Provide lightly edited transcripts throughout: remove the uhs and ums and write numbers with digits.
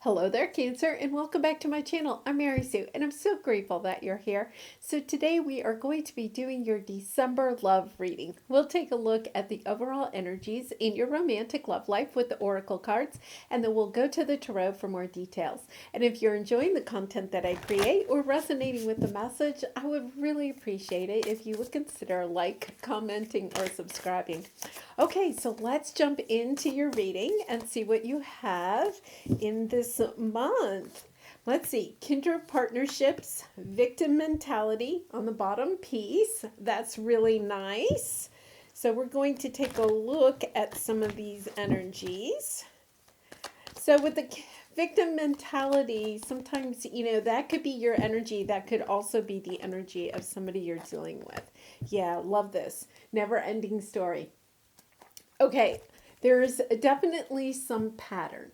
Hello there, Cancer, and welcome back to my channel. I'm Mary Sue, and I'm so grateful that you're here. So today we are going to be doing your December love reading. We'll take a look at the overall energies in your romantic love life with the oracle cards, and then we'll go to the tarot for more details. And if you're enjoying the content that I create or resonating with the message, I would really appreciate it if you would consider commenting, or subscribing. Okay, so let's jump into your reading and see what you have in this month. Let's see, kindred partnerships, victim mentality on the bottom piece. That's really nice. So we're going to take a look at some of these energies. So with the victim mentality, sometimes, that could be your energy. That could also be the energy of somebody you're dealing with. Yeah, love this. Never ending story. Okay, there's definitely some pattern.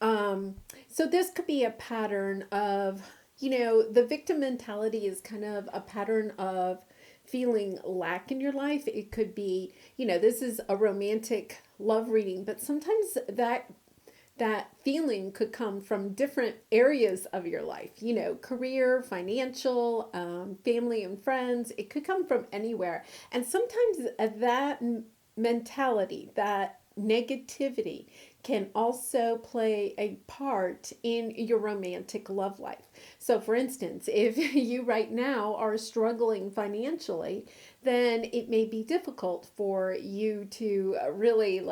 So this could be a pattern of, the victim mentality is kind of a pattern of feeling lack in your life. It could be, this is a romantic love reading, but sometimes that feeling could come from different areas of your life, career, financial, family and friends. It could come from anywhere. And sometimes that mentality, that negativity can also play a part in your romantic love life. So for instance, if you right now are struggling financially, then it may be difficult for you to really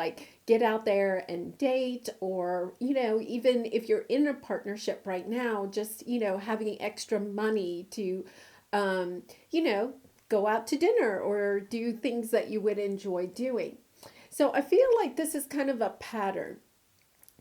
get out there and date, or even if you're in a partnership right now, just having extra money to um, you know go out to dinner or do things that you would enjoy doing. So I feel like this is kind of a pattern.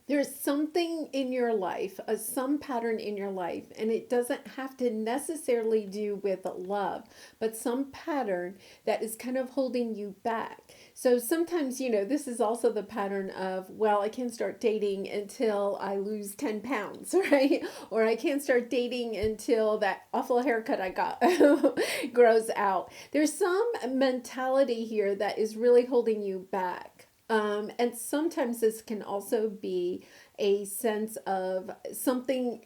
There's something in your life, some pattern in your life, and it doesn't have to necessarily do with love, but some pattern that is kind of holding you back. So sometimes, this is also the pattern of, well, I can't start dating until I lose 10 pounds, right? Or I can't start dating until that awful haircut I got grows out. There's some mentality here that is really holding you back. And sometimes this can also be a sense of something,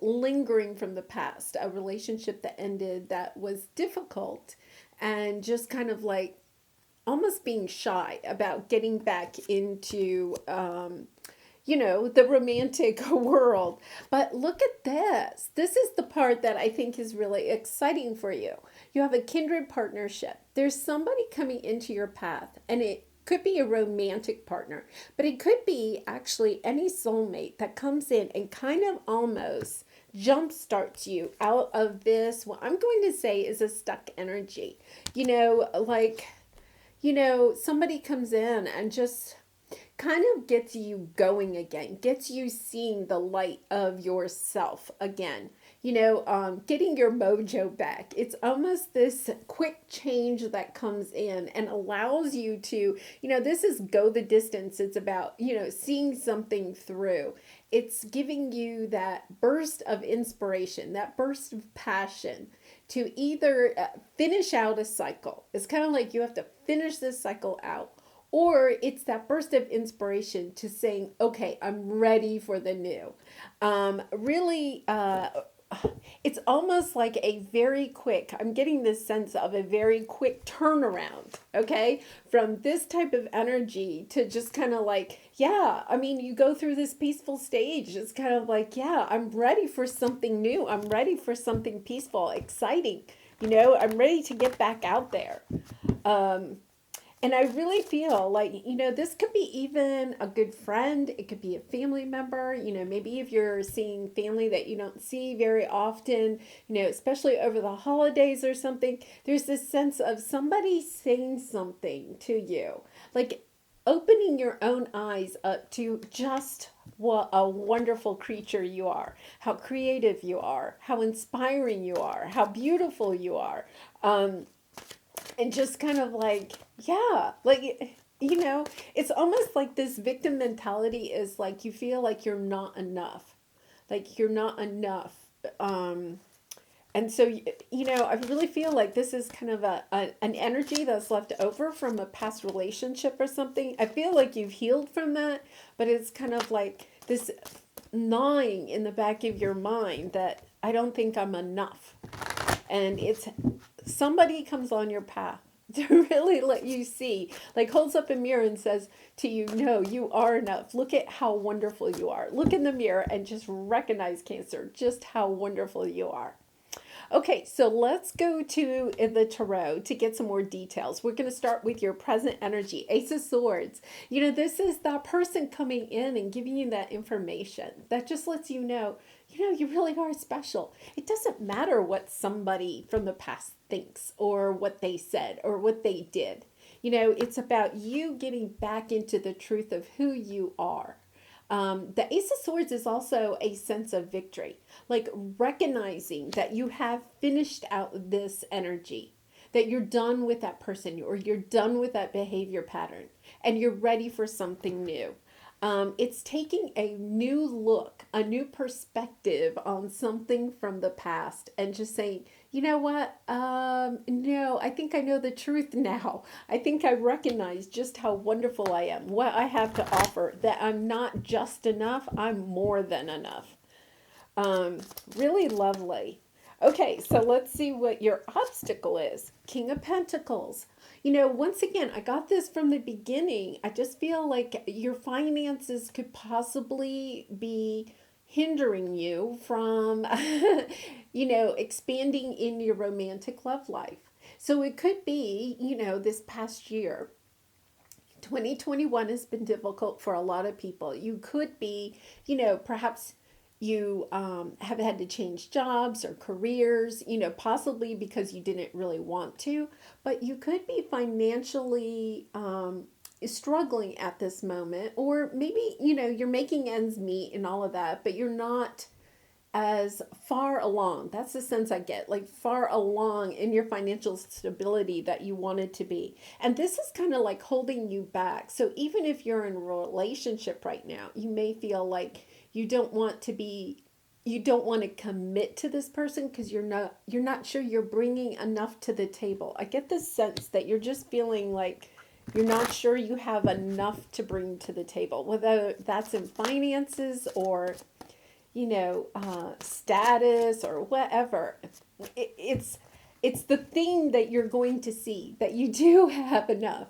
lingering from the past, a relationship that ended that was difficult, and just kind of almost being shy about getting back into, the romantic world. But look at this. This is the part that I think is really exciting for you. You have a kindred partnership. There's somebody coming into your path, and it could be a romantic partner, but it could be actually any soulmate that comes in and kind of almost jump starts you out of this, what I'm going to say is a stuck energy. Somebody comes in and just kind of gets you going again, gets you seeing the light of yourself again, getting your mojo back. It's almost this quick change that comes in and allows you to, this is go the distance. It's about, seeing something through. It's giving you that burst of inspiration, that burst of passion to either finish out a cycle. It's kind of like you have to finish this cycle out, or it's that burst of inspiration to saying, okay, I'm ready for the new. Really, it's almost like a very quick, I'm getting this sense of a very quick turnaround, okay? From this type of energy to just kind of you go through this peaceful stage. It's kind of yeah, I'm ready for something new. I'm ready for something peaceful, exciting. I'm ready to get back out there. And I really feel this could be even a good friend. It could be a family member. Maybe if you're seeing family that you don't see very often, especially over the holidays or something, there's this sense of somebody saying something to you, opening your own eyes up to just what a wonderful creature you are, how creative you are, how inspiring you are, how beautiful you are. And just kind of yeah, it's almost like this victim mentality is you feel like you're not enough. You're not enough. And so, I really feel like this is kind of an energy that's left over from a past relationship or something. I feel like you've healed from that, but it's kind of this gnawing in the back of your mind that I don't think I'm enough. And it's somebody comes on your path to really let you see, like holds up a mirror and says to you, no, you are enough. Look at how wonderful you are. Look in the mirror and just recognize, Cancer, just how wonderful you are. Okay, so let's go to the tarot to get some more details. We're going to start with your present energy, Ace of Swords. You know, this is that person coming in and giving you that information that just lets you know, you really are special. It doesn't matter what somebody from the past thinks or what they said or what they did. You know, it's about you getting back into the truth of who you are. The Ace of Swords is also a sense of victory, like recognizing that you have finished out this energy, that you're done with that person or you're done with that behavior pattern and you're ready for something new. It's taking a new look, a new perspective on something from the past and just saying, you know what? No, I think I know the truth now. I think I recognize just how wonderful I am, what I have to offer, that I'm not just enough, I'm more than enough. Really lovely. Okay, so let's see what your obstacle is. King of Pentacles. You know, once again, I got this from the beginning. I just feel like your finances could possibly be hindering you from, you know, expanding in your romantic love life. So it could be, you know, this past year, 2021 has been difficult for a lot of people. You could be, you know, perhaps you have had to change jobs or careers, you know, possibly because you didn't really want to, but you could be financially struggling at this moment, or maybe, you know, you're making ends meet and all of that, but you're not as far along. That's the sense I get, like far along in your financial stability that you wanted to be. And this is kind of like holding you back. So even if you're in a relationship right now, you may feel like you don't want to commit to this person because you're not sure you're bringing enough to the table. I get this sense that you're just feeling like you're not sure you have enough to bring to the table, whether that's in finances or, you know, status or whatever. It's the thing that you're going to see, that you do have enough,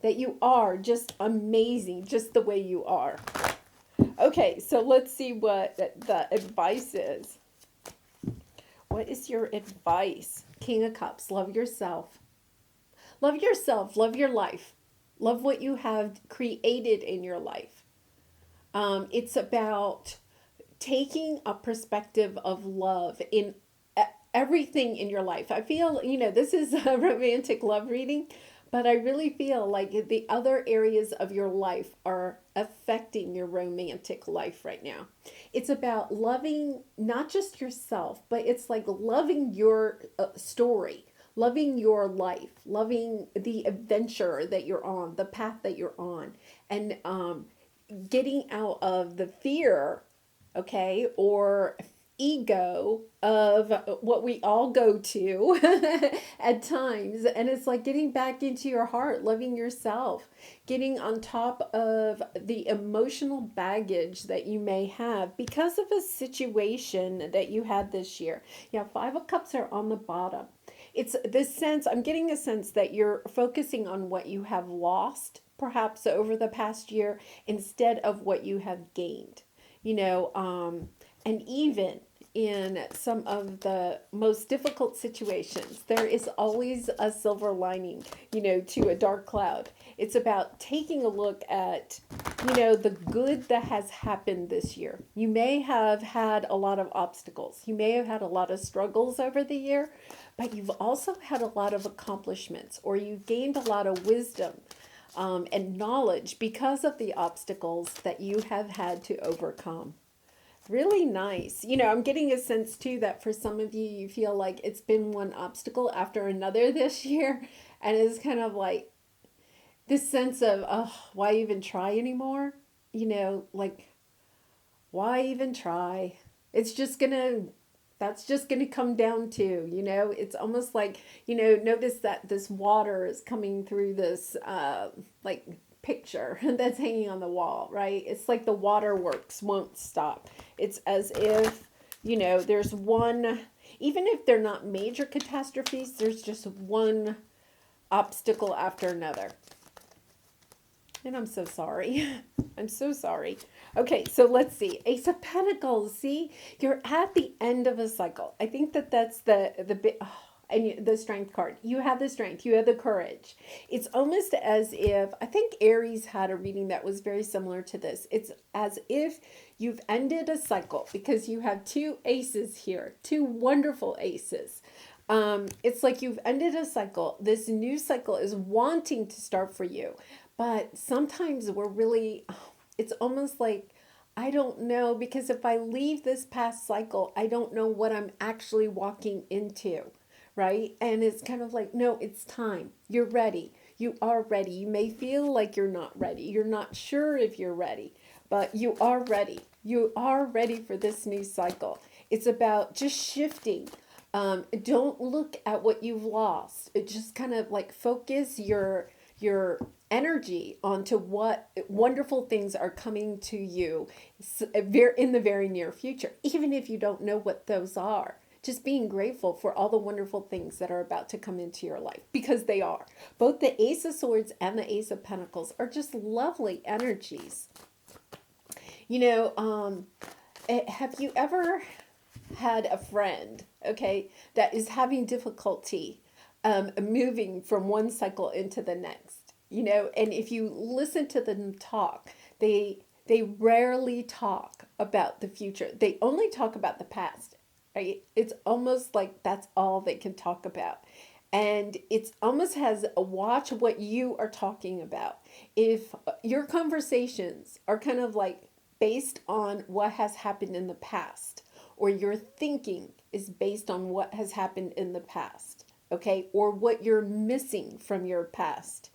that you are just amazing just the way you are. Okay, so let's see what the advice is. What is your advice? King of Cups. Love yourself. Love yourself. Love your life. Love what you have created in your life. It's about taking a perspective of love in everything in your life. I feel, you know, this is a romantic love reading, but I really feel like the other areas of your life are affecting your romantic life right now. It's about loving not just yourself, but it's like loving your story, loving your life, loving the adventure that you're on, the path that you're on, and getting out of the fear, okay, or ego of what we all go to at times. And it's like getting back into your heart, loving yourself, getting on top of the emotional baggage that you may have because of a situation that you had this year. Yeah, Five of Cups are on the bottom. It's this sense, I'm getting a sense that you're focusing on what you have lost perhaps over the past year instead of what you have gained, you know, and even in some of the most difficult situations, there is always a silver lining, you know, to a dark cloud. It's about taking a look at, you know, the good that has happened this year. You may have had a lot of obstacles. You may have had a lot of struggles over the year, but you've also had a lot of accomplishments, or you've gained a lot of wisdom and knowledge because of the obstacles that you have had to overcome. Really nice. You know, I'm getting a sense too that for some of you, you feel like it's been one obstacle after another this year. And it's kind of like this sense of, oh, why even try anymore? You know, like, why even try? It's just gonna, that's just gonna come down to, you know, it's almost like, you know, notice that this water is coming through this, like, picture that's hanging on the wall, right? It's like the waterworks won't stop. It's as if, there's one, even if they're not major catastrophes, there's just one obstacle after another. And I'm so sorry. I'm so sorry. Okay, so let's see. Ace of Pentacles. See, you're at the end of a cycle. I think that's the bit. Oh, and the Strength card. You have the strength. You have the courage. It's almost as if, I think Aries had a reading that was very similar to this. It's as if you've ended a cycle because you have two aces here, two wonderful aces. It's like you've ended a cycle. This new cycle is wanting to start for you. But sometimes we're really, it's almost like, I don't know, because if I leave this past cycle, I don't know what I'm actually walking into, right? And it's kind of like, no, it's time. You're ready. You are ready. You may feel like you're not ready. You're not sure if you're ready, but you are ready. You are ready for this new cycle. It's about just shifting. Don't look at what you've lost. It just kind of like focus your energy onto what wonderful things are coming to you in the very near future, even if you don't know what those are. Just being grateful for all the wonderful things that are about to come into your life, because they are. Both the Ace of Swords and the Ace of Pentacles are just lovely energies. Have you ever had a friend, okay, that is having difficulty moving from one cycle into the next, and if you listen to them talk, they rarely talk about the future. They only talk about the past, right? It's almost like that's all they can talk about. And it's almost has a watch what you are talking about. If your conversations are kind of like based on what has happened in the past, or your thinking is based on what has happened in the past, okay, or what you're missing from your past,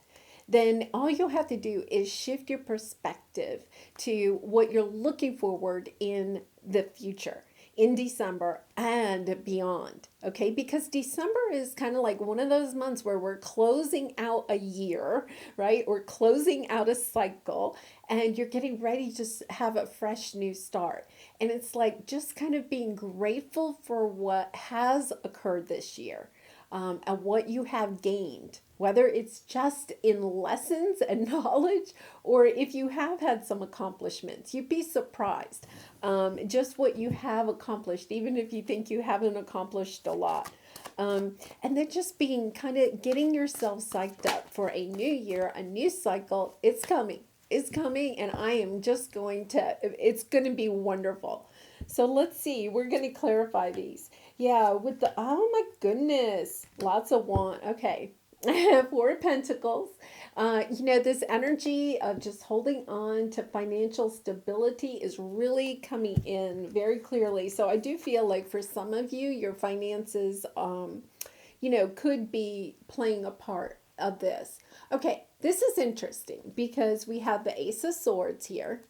then all you'll have to do is shift your perspective to what you're looking forward in the future, in December and beyond, okay? Because December is kind of like one of those months where we're closing out a year, right? We're closing out a cycle, and you're getting ready to have a fresh new start. And it's like just kind of being grateful for what has occurred this year. And what you have gained, whether it's just in lessons and knowledge, or if you have had some accomplishments. You'd be surprised just what you have accomplished, even if you think you haven't accomplished a lot. And then just being kind of getting yourself psyched up for a new year, a new cycle. It's coming. It's coming, and I am just it's going to be wonderful. So let's see, we're going to clarify these. Yeah, with the, oh my goodness, lots of okay. Four of Pentacles. This energy of just holding on to financial stability is really coming in very clearly. So I do feel like for some of you, your finances, could be playing a part of this. Okay, this is interesting because we have the Ace of Swords here.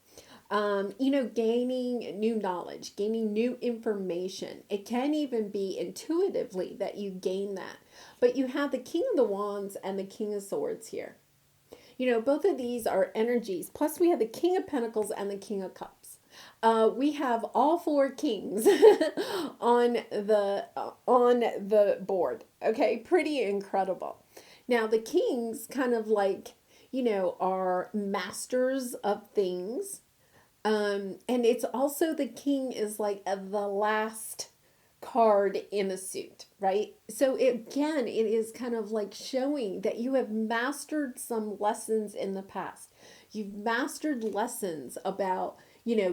Gaining new knowledge, gaining new information. It can even be intuitively that you gain that. But you have the King of the Wands and the King of Swords here. Both of these are energies. Plus we have the King of Pentacles and the King of Cups. We have all four kings on the board. Okay, pretty incredible. Now the kings kind of like, are masters of things. And it's also the king is like the last card in a suit, right? So again, it is kind of like showing that you have mastered some lessons in the past. You've mastered lessons about,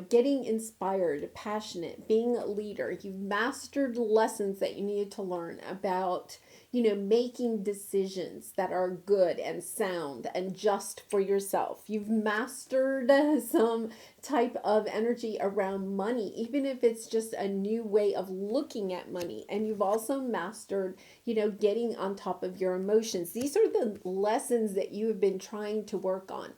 getting inspired, passionate, being a leader. You've mastered lessons that you needed to learn about, making decisions that are good and sound and just for yourself. You've mastered some type of energy around money, even if it's just a new way of looking at money. And you've also mastered, getting on top of your emotions. These are the lessons that you have been trying to work on.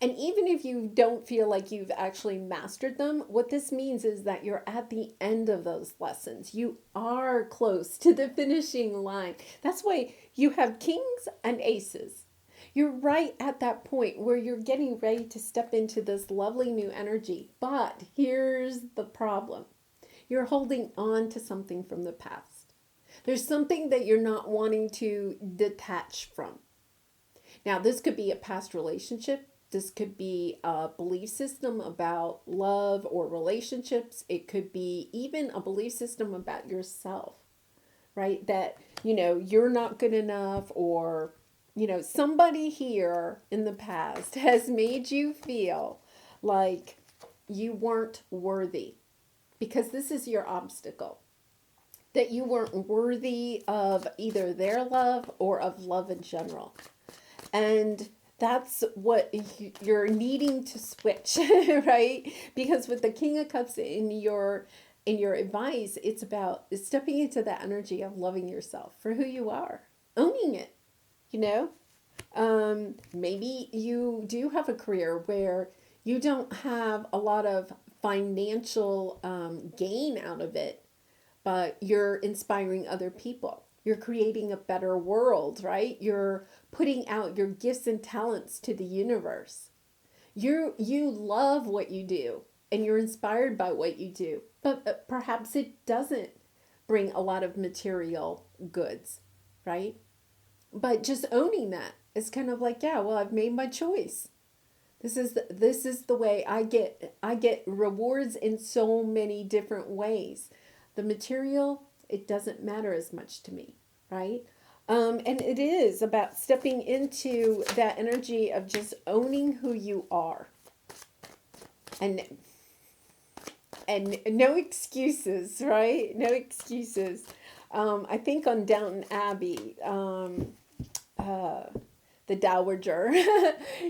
And even if you don't feel like you've actually mastered them, what this means is that you're at the end of those lessons. You are close to the finishing line. That's why you have kings and aces. You're right at that point where you're getting ready to step into this lovely new energy. But here's the problem. You're holding on to something from the past. There's something that you're not wanting to detach from. Now, this could be a past relationship. This could be a belief system about love or relationships. It could be even a belief system about yourself, right? That, you're not good enough, or, somebody here in the past has made you feel like you weren't worthy, because this is your obstacle, that you weren't worthy of either their love or of love in general. And that's what you're needing to switch, right? Because with the King of Cups in your advice, it's about stepping into that energy of loving yourself for who you are, owning it, you know? Maybe you do have a career where you don't have a lot of financial gain out of it, but you're inspiring other people. You're creating a better world, right? You're putting out your gifts and talents to the universe. You love what you do and you're inspired by what you do, but perhaps it doesn't bring a lot of material goods, right? But just owning that is kind of like, yeah, well, I've made my choice. This is the way I get rewards in so many different ways. The material, it doesn't matter as much to me, right? And it is about stepping into that energy of just owning who you are, and no excuses, right? No excuses. I think on Downton Abbey, the Dowager,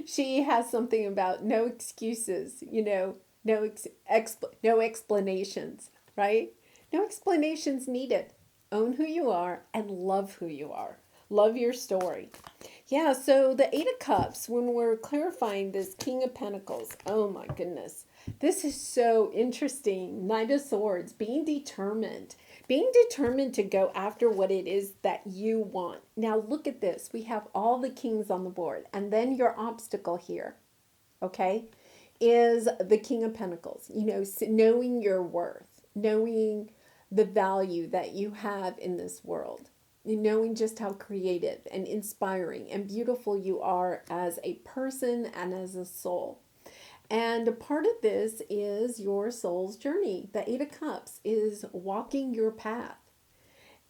she has something about no excuses, no explanations, right? No explanations needed. Own who you are and love who you are. Love your story. Yeah, so the Eight of Cups, when we're clarifying this King of Pentacles, oh my goodness. This is so interesting. Knight of Swords, being determined. Being determined to go after what it is that you want. Now look at this. We have all the kings on the board. And then your obstacle here, okay, is the King of Pentacles. Knowing your worth. Knowing the value that you have in this world. Knowing just how creative and inspiring and beautiful you are as a person and as a soul. And a part of this is your soul's journey. The Eight of Cups is walking your path.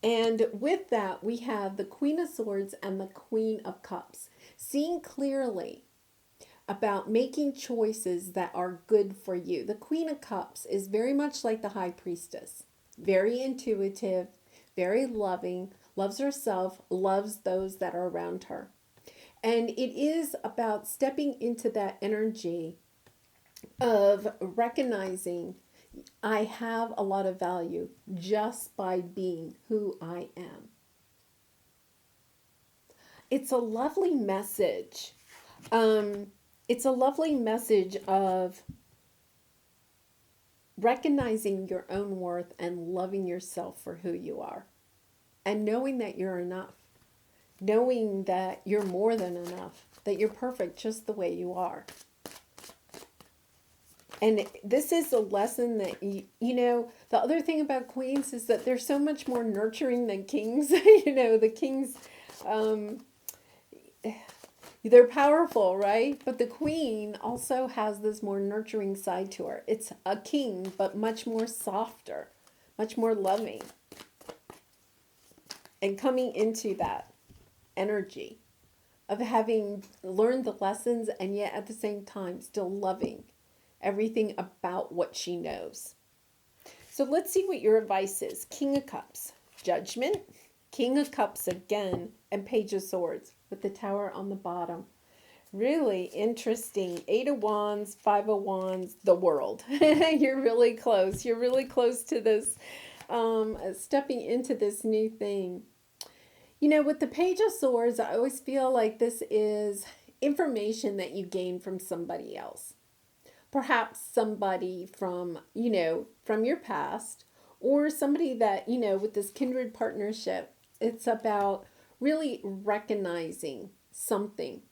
And with that, we have the Queen of Swords and the Queen of Cups. Seeing clearly about making choices that are good for you. The Queen of Cups is very much like the High Priestess. Very intuitive, very loving, loves herself, loves those that are around her. And it is about stepping into that energy of recognizing I have a lot of value just by being who I am. It's a lovely message. It's a lovely message of recognizing your own worth and loving yourself for who you are. And knowing that you're enough. Knowing that you're more than enough. That you're perfect just the way you are. And this is a lesson that, the other thing about queens is that they're so much more nurturing than kings. The kings, they're powerful, right? But the queen also has this more nurturing side to her. It's a king, but much more softer, much more loving. And coming into that energy of having learned the lessons and yet at the same time still loving everything about what she knows. So let's see what your advice is. King of Cups, Judgment, King of Cups again, and Page of Swords with the Tower on the bottom. Really interesting. 8 of Wands, 5 of Wands, the World. You're really close. You're really close to this, stepping into this new thing. With the Page of Swords, I always feel like this is information that you gain from somebody else. Perhaps somebody from your past, or somebody that, with this kindred partnership, it's about really recognizing something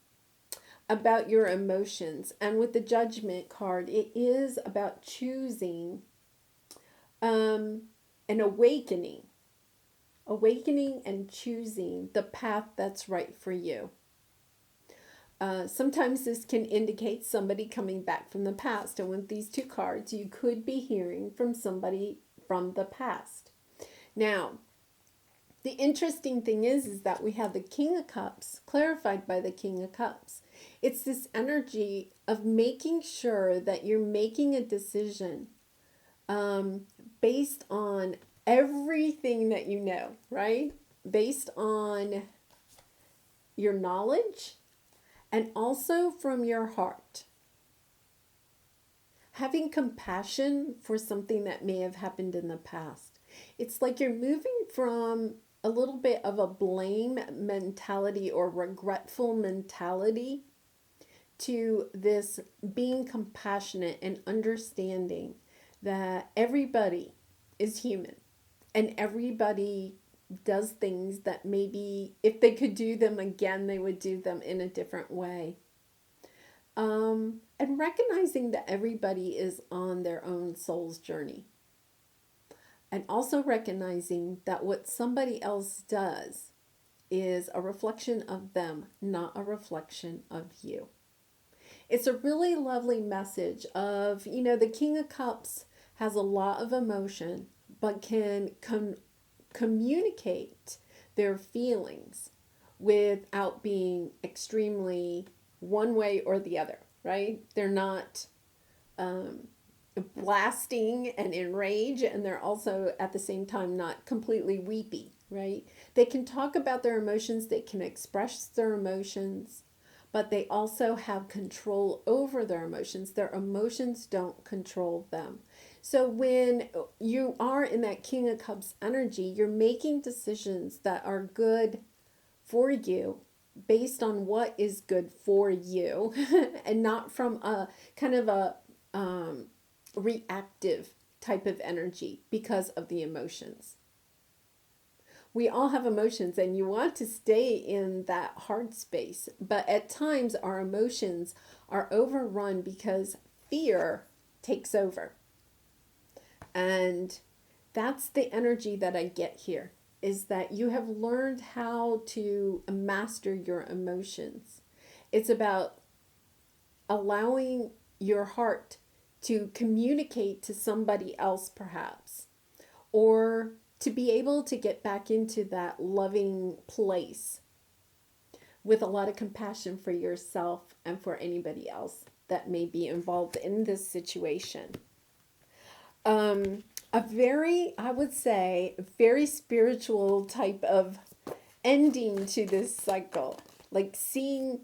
about your emotions. And with the Judgment card, it is about choosing an awakening. Awakening and choosing the path that's right for you. Sometimes this can indicate somebody coming back from the past. And with these two cards, you could be hearing from somebody from the past. Now, the interesting thing is that we have the King of Cups clarified by the King of Cups. It's this energy of making sure that you're making a decision based on everything that you know, right? Based on your knowledge and also from your heart. Having compassion for something that may have happened in the past. It's like you're moving from a little bit of a blame mentality or regretful mentality to this being compassionate and understanding that everybody is human and everybody does things that maybe if they could do them again, they would do them in a different way. And recognizing that everybody is on their own soul's journey. And also recognizing that what somebody else does is a reflection of them, not a reflection of you. It's a really lovely message of, the King of Cups has a lot of emotion, but can communicate their feelings without being extremely one way or the other, right? They're not blasting and enraged, and they're also at the same time not completely weepy, right? They can talk about their emotions, they can express their emotions, but they also have control over their emotions. Their emotions don't control them. So when you are in that King of Cups energy, you're making decisions that are good for you based on what is good for you and not from a kind of a reactive type of energy because of the emotions. We all have emotions and you want to stay in that heart space, but at times our emotions are overrun because fear takes over. And that's the energy that I get here, is that you have learned how to master your emotions. It's about allowing your heart to communicate to somebody else perhaps, or to be able to get back into that loving place with a lot of compassion for yourself and for anybody else that may be involved in this situation. A very, I would say, very spiritual type of ending to this cycle, like seeing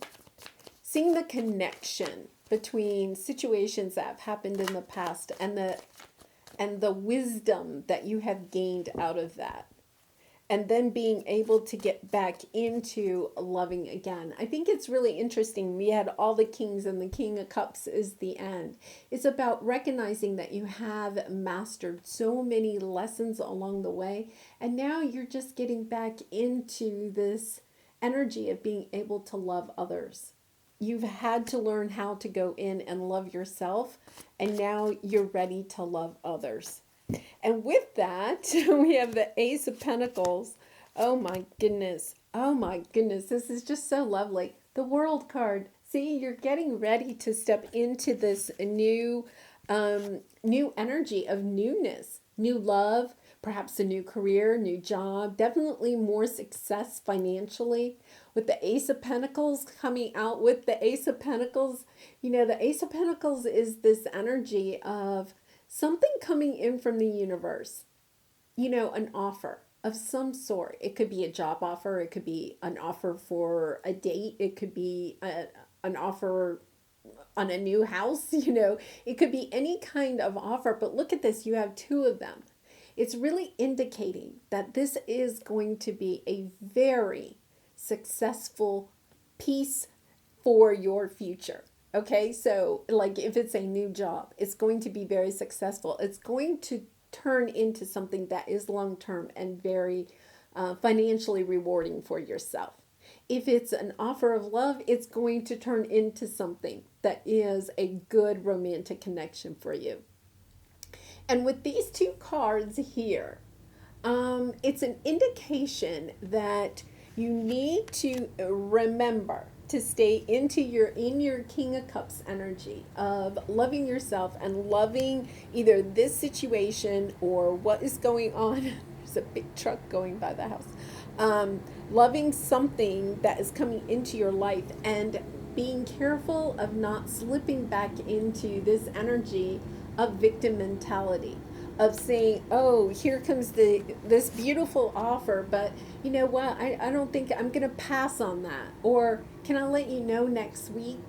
the connection between situations that have happened in the past and the wisdom that you have gained out of that. And then being able to get back into loving again. I think it's really interesting. We had all the kings and the King of Cups is the end. It's about recognizing that you have mastered so many lessons along the way. And now you're just getting back into this energy of being able to love others. You've had to learn how to go in and love yourself. And now you're ready to love others. And with that, we have the Ace of Pentacles. Oh my goodness. Oh my goodness. This is just so lovely. The World card. See, you're getting ready to step into this new energy of newness, new love, perhaps a new career, new job, definitely more success financially. With the Ace of Pentacles coming out with the Ace of Pentacles, the Ace of Pentacles is this energy of something coming in from the universe, an offer of some sort. It could be a job offer. It could be an offer for a date. It could be an offer on a new house. It could be any kind of offer. But look at this. You have two of them. It's really indicating that this is going to be a very successful piece for your future. Okay, so like if it's a new job, it's going to be very successful. It's going to turn into something that is long-term and very financially rewarding for yourself. If it's an offer of love, it's going to turn into something that is a good romantic connection for you. And with these two cards here, it's an indication that you need to remember to stay into your in your King of Cups energy of loving yourself and loving either this situation or what is going on. There's a big truck going by the house. Loving something that is coming into your life and being careful of not slipping back into this energy of victim mentality of saying, oh, here comes this beautiful offer, but you know what, I don't think I'm gonna pass on that, or can I let you know next week,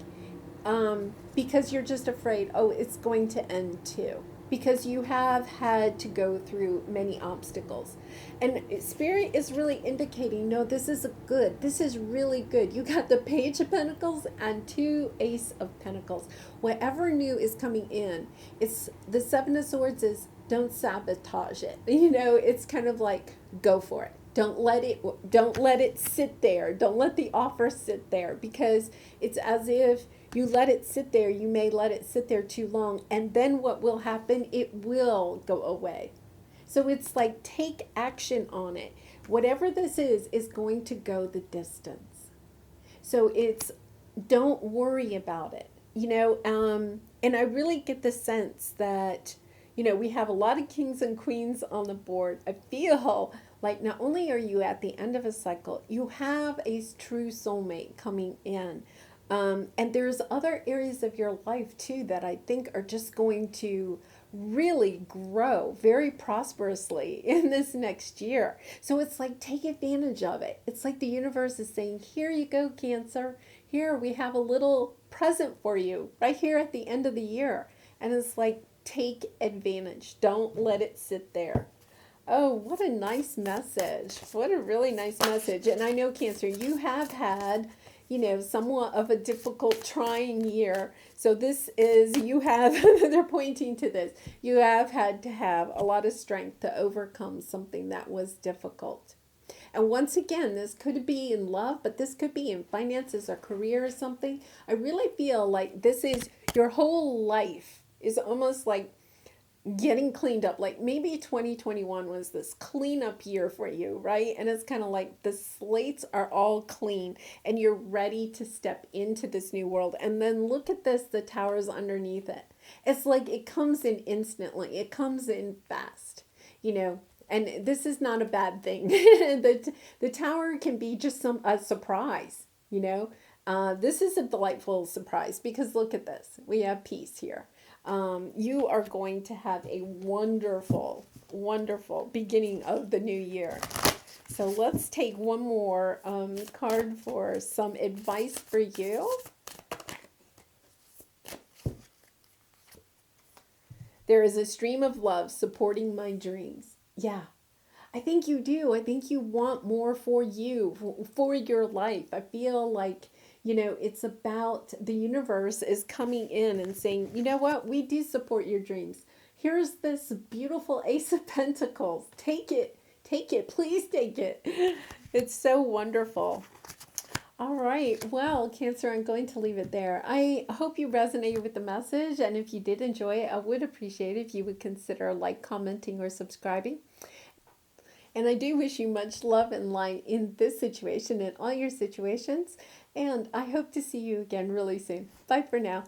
because you're just afraid, oh, it's going to end too, because you have had to go through many obstacles. And Spirit is really indicating, no, this is good. This is really good. You got the Page of Pentacles and 2 Ace of Pentacles. Whatever new is coming in, it's the Seven of Swords is don't sabotage it. You know, it's kind of like go for it. Don't let it sit there. Don't let the offer sit there, because it's as if you let it sit there, you may let it sit there too long, and then what will happen? It will go away. So it's like take action on it. Whatever this is going to go the distance. So it's don't worry about it. And I really get the sense that, we have a lot of kings and queens on the board. I feel like not only are you at the end of a cycle, you have a true soulmate coming in. And there's other areas of your life too that I think are just going to really grow very prosperously in this next year. So it's like take advantage of it. It's like the universe is saying, here you go, Cancer. Here we have a little present for you right here at the end of the year. And it's like take advantage. Don't let it sit there. Oh, what a nice message. What a really nice message. And I know, Cancer, you have had, somewhat of a difficult, trying year. So this is, they're pointing to this. You have had to have a lot of strength to overcome something that was difficult. And once again, this could be in love, but this could be in finances or career or something. I really feel like this is your whole life is almost like getting cleaned up. Like maybe 2021 was this cleanup year for you, right? And it's kind of like the slates are all clean and you're ready to step into this new world. And then look at this, the towers underneath it. It's like it comes in instantly. It comes in fast, and this is not a bad thing. The tower can be just a surprise, this is a delightful surprise because look at this. We have peace here. You are going to have a wonderful, wonderful beginning of the new year. So let's take one more card for some advice for you. There is a stream of love supporting my dreams. Yeah, I think you do. I think you want more for you, for your life. I feel like, it's about the universe is coming in and saying, you know what, we do support your dreams. Here's this beautiful Ace of Pentacles. Take it, please take it. It's so wonderful. All right, well, Cancer, I'm going to leave it there. I hope you resonated with the message, and if you did enjoy it, I would appreciate it if you would consider commenting, or subscribing. And I do wish you much love and light in this situation and all your situations. And I hope to see you again really soon. Bye for now.